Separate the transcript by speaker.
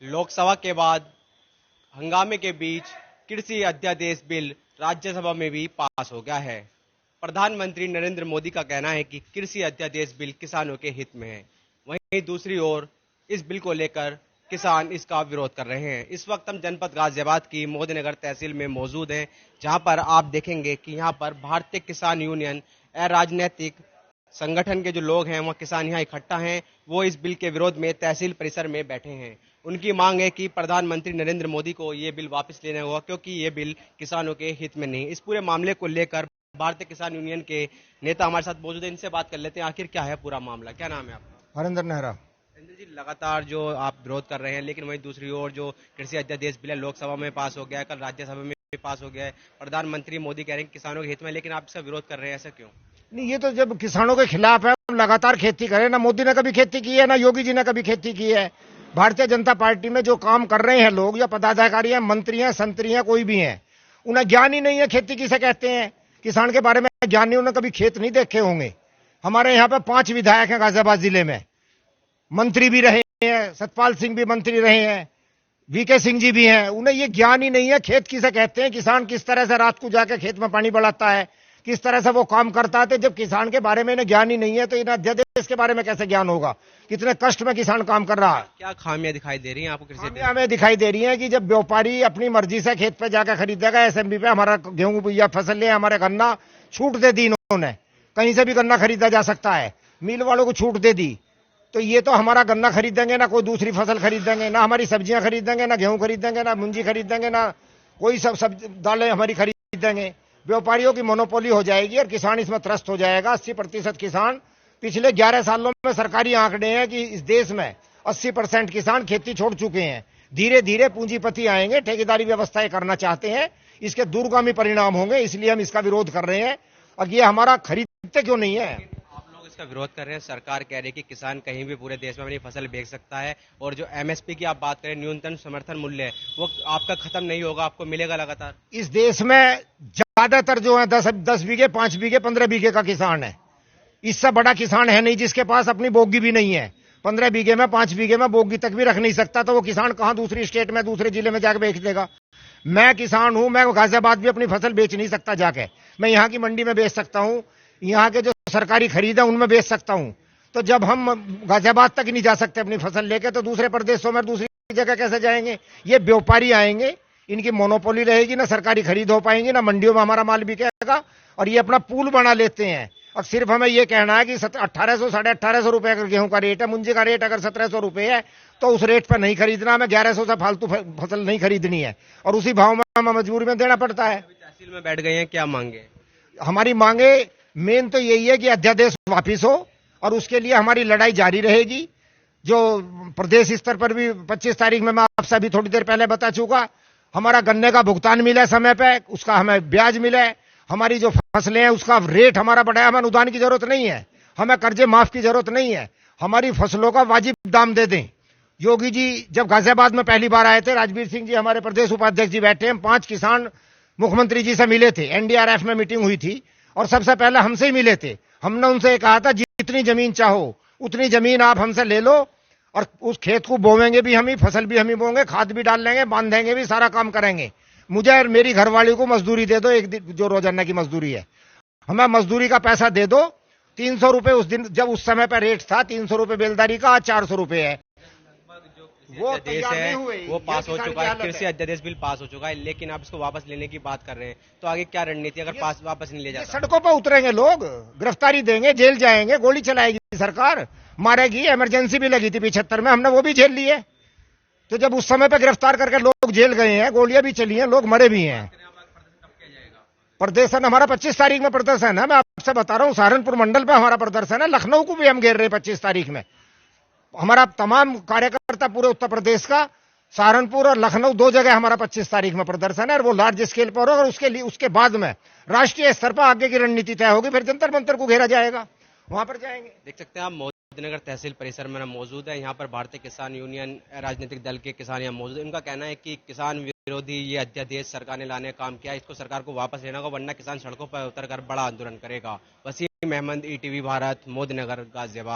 Speaker 1: लोकसभा के बाद हंगामे के बीच कृषि अध्यादेश बिल राज्यसभा में भी पास हो गया है। प्रधानमंत्री नरेंद्र मोदी का कहना है कि कृषि अध्यादेश बिल किसानों के हित में है। वहीं दूसरी ओर इस बिल को लेकर किसान इसका विरोध कर रहे हैं। इस वक्त हम जनपद गाजियाबाद की मोदीनगर तहसील में मौजूद हैं, जहां पर आप देखेंगे कि यहां पर भारतीय किसान यूनियन राजनीतिक संगठन के जो लोग हैं, वह किसान यहाँ इकट्ठा हैं। वो इस बिल के विरोध में तहसील परिसर में बैठे हैं। उनकी मांग है कि प्रधानमंत्री नरेंद्र मोदी को ये बिल वापस लेना होगा, क्योंकि ये बिल किसानों के हित में नहीं। इस पूरे मामले को लेकर भारतीय किसान यूनियन के नेता हमारे साथ मौजूद है, इनसे बात कर लेते हैं। आखिर क्या है पूरा मामला, क्या नाम है आपका?
Speaker 2: हरिंदर नेहरा।
Speaker 1: नरेंद्र जी, लगातार जो आप विरोध कर रहे हैं, लेकिन वहीं दूसरी ओर जो कृषि अध्यादेश बिल है लोकसभा में पास हो गया है, कल राज्यसभा में भी पास हो गया है। प्रधानमंत्री मोदी कह रहे हैं किसानों के हित में, लेकिन आप इसका विरोध कर रहे हैं, ऐसा क्यों?
Speaker 2: नहीं, ये तो जब किसानों के खिलाफ है, हम लगातार खेती करें। ना मोदी ने कभी खेती की है, ना योगी जी ने कभी खेती की है। भारतीय जनता पार्टी में जो काम कर रहे हैं लोग, या पदाधिकारी हैं, मंत्री हैं, संतरी हैं, कोई भी हैं, उन्हें ज्ञान ही नहीं है खेती किसे कहते हैं। किसान के बारे में ज्ञान नहीं, उन्हें कभी खेत नहीं देखे होंगे। हमारे यहाँ पे 5 विधायक हैं गाजियाबाद जिले में, मंत्री भी रहे हैं, सतपाल सिंह भी मंत्री रहे हैं, वीके सिंह जी भी हैं। उन्हें ये ज्ञान ही नहीं है खेत किसे कहते हैं, किसान किस तरह से रात को जाके खेत में पानी बढ़ाता है, किस तरह से वो काम करता है। तो जब किसान के बारे में इन्हें ज्ञान ही नहीं है, तो इन अध्यादेश के बारे में कैसे ज्ञान होगा, कितने कष्ट में किसान काम कर रहा है।
Speaker 1: क्या खामियां दिखाई दे रही हैं आपको कृषि?
Speaker 2: खामियां हमें दिखाई दे रही है कि जब व्यापारी अपनी मर्जी से खेत पे जाकर खरीदेगा, एसएमपी पे हमारा गेहूं या फसल ले, हमारे गन्ना छूट दे दी इन्होंने, कहीं से भी गन्ना खरीदा जा सकता है, मिल वालों को छूट दे दी। तो ये तो हमारा गन्ना खरीदेंगे, ना कोई दूसरी फसल खरीदेंगे, ना हमारी सब्जियां खरीदेंगे, ना गेहूं खरीदेंगे, ना मुंजी खरीदेंगे, ना कोई सब दालें हमारी खरीदेंगे। व्यापारियों की मोनोपोली हो जाएगी और किसान इसमें त्रस्त हो जाएगा। 80% किसान, पिछले 11 सालों में सरकारी आंकड़े हैं कि इस देश में 80% किसान खेती छोड़ चुके हैं। धीरे धीरे पूंजीपति आएंगे, ठेकेदारी व्यवस्थाएं करना चाहते हैं, इसके दूरगामी परिणाम होंगे। इसलिए हम इसका विरोध कर रहे हैं। और ये हमारा खरीदते क्यों नहीं है?
Speaker 1: इसका विरोध कर रहे हैं। सरकार कह रही है कि किसान कहीं भी पूरे देश में अपनी फसल बेच सकता है, और जो एमएसपी की आप बात करें, न्यूनतम समर्थन मूल्य है, वो आपका खत्म नहीं होगा, आपको मिलेगा लगातार।
Speaker 2: इस देश में ज्यादातर जो है 10 बीघे, 5 बीघे, 15 बीघे का किसान है। इससे बड़ा किसान है नहीं जिसके पास अपनी बोगी भी नहीं है। 15 बीघे में, 5 बीघे में बोगी तक भी रख नहीं सकता, तो वो किसान कहां दूसरी स्टेट में, दूसरे जिले में जाकर बेच देगा। मैं किसान हूं, मैं गाजियाबाद भी अपनी फसल बेच नहीं सकता जाके। मैं यहाँ की मंडी में बेच सकता हूं, यहाँ के जो सरकारी खरीद है उनमें बेच सकता हूं। तो जब हम गाजियाबाद तक नहीं जा सकते अपनी फसल लेके, तो दूसरे प्रदेशों में, दूसरी जगह कैसे जाएंगे? ये व्यापारी आएंगे, इनकी मोनोपोली रहेगी, ना सरकारी खरीद हो पाएंगी, ना मंडियों में हमारा माल बिकेगा। और ये अपना पूल बना लेते हैं। और सिर्फ हमें ये कहना है कि 1800, 1850 रुपए अगर गेहूं का रेट है, मुंजी का रेट अगर 1700 रुपए है, तो उस रेट पर नहीं खरीदना, हमें 1100 से फालतू फसल नहीं खरीदनी है, और उसी भाव में हमें मजबूरी में देना पड़ता है।
Speaker 1: तहसील में बैठ गए हैं, क्या मांगे?
Speaker 2: हमारी मांगे मेन तो यही है कि अध्यादेश वापिस हो, और उसके लिए हमारी लड़ाई जारी रहेगी। जो प्रदेश स्तर पर भी 25 तारीख में मैं आपसे अभी थोड़ी देर पहले बता चुका, हमारा गन्ने का भुगतान मिले समय पे, उसका हमें ब्याज मिले, हमारी जो फसलें हैं उसका रेट हमारा बढ़ाया। हमें अनुदान की जरूरत नहीं है, हमें कर्जे माफ की जरूरत नहीं है, हमारी फसलों का वाजिब दाम दे दें। योगी जी जब गाजियाबाद में पहली बार आए थे, राजवीर सिंह जी हमारे प्रदेश उपाध्यक्ष जी बैठे, हम 5 किसान मुख्यमंत्री जी से मिले थे, एनडीआरएफ में मीटिंग हुई थी, और सबसे पहले हमसे ही मिले थे। हमने उनसे कहा था जितनी जमीन चाहो उतनी जमीन आप हमसे ले लो, और उस खेत को बोवेंगे भी हम ही, फसल भी हम ही बोएंगे, खाद भी डाल लेंगे, बांधेंगे भी, सारा काम करेंगे। मुझे और मेरी घरवाली को मजदूरी दे दो, एक दिन जो रोजाना की मजदूरी है, हमें मजदूरी का पैसा दे दो। 300 रुपए उस दिन, जब उस समय पर रेट था 300 रुपए बेलदारी का, आज 400 रुपए है।
Speaker 1: वो अध्यादेश है वो पास हो चुका है, कृषि अध्यादेश बिल पास हो चुका है, लेकिन आप इसको वापस लेने की बात कर रहे हैं। तो आगे क्या रणनीति अगर पास वापस नहीं ले जाता?
Speaker 2: सड़कों पर उतरेंगे लोग, गिरफ्तारी देंगे, जेल जाएंगे, गोली चलाएगी सरकार, मारेगी। इमरजेंसी भी लगी थी 75 में, हमने वो भी झेल ली है। तो जब उस समय पर गिरफ्तार करके लोग जेल गए हैं, गोलियां भी चली हैं, लोग मरे भी हैं। प्रदर्शन हमारा 25 तारीख में प्रदर्शन है, मैं आपसे बता रहा हूं। सहारनपुर मंडल पे हमारा प्रदर्शन है, लखनऊ को भी हम घेर रहे हैं 25 तारीख में। हमारा तमाम कार्यकर्ता पूरे उत्तर प्रदेश का, सहारनपुर और लखनऊ 2 जगह हमारा 25 तारीख में प्रदर्शन है, और वो लार्ज स्केल पर होगा। और उसके बाद में राष्ट्रीय स्तर पर आगे की रणनीति तय होगी, फिर जंतर मंतर को घेरा जाएगा, वहां पर जाएंगे।
Speaker 1: देख सकते हैं आप मोदीनगर तहसील परिसर में मौजूद है। यहाँ पर भारतीय किसान यूनियन राजनीतिक दल के किसान यहाँ मौजूद है। उनका कहना है कि किसान विरोधी ये अध्यादेश सरकार ने लाने का काम किया, इसको सरकार को वापस लेना होगा, वरना किसान सड़कों पर उतरकर बड़ा आंदोलन करेगा। वसीम अहमद, ईटीवी भारत, मोदीनगर, गाजियाबाद।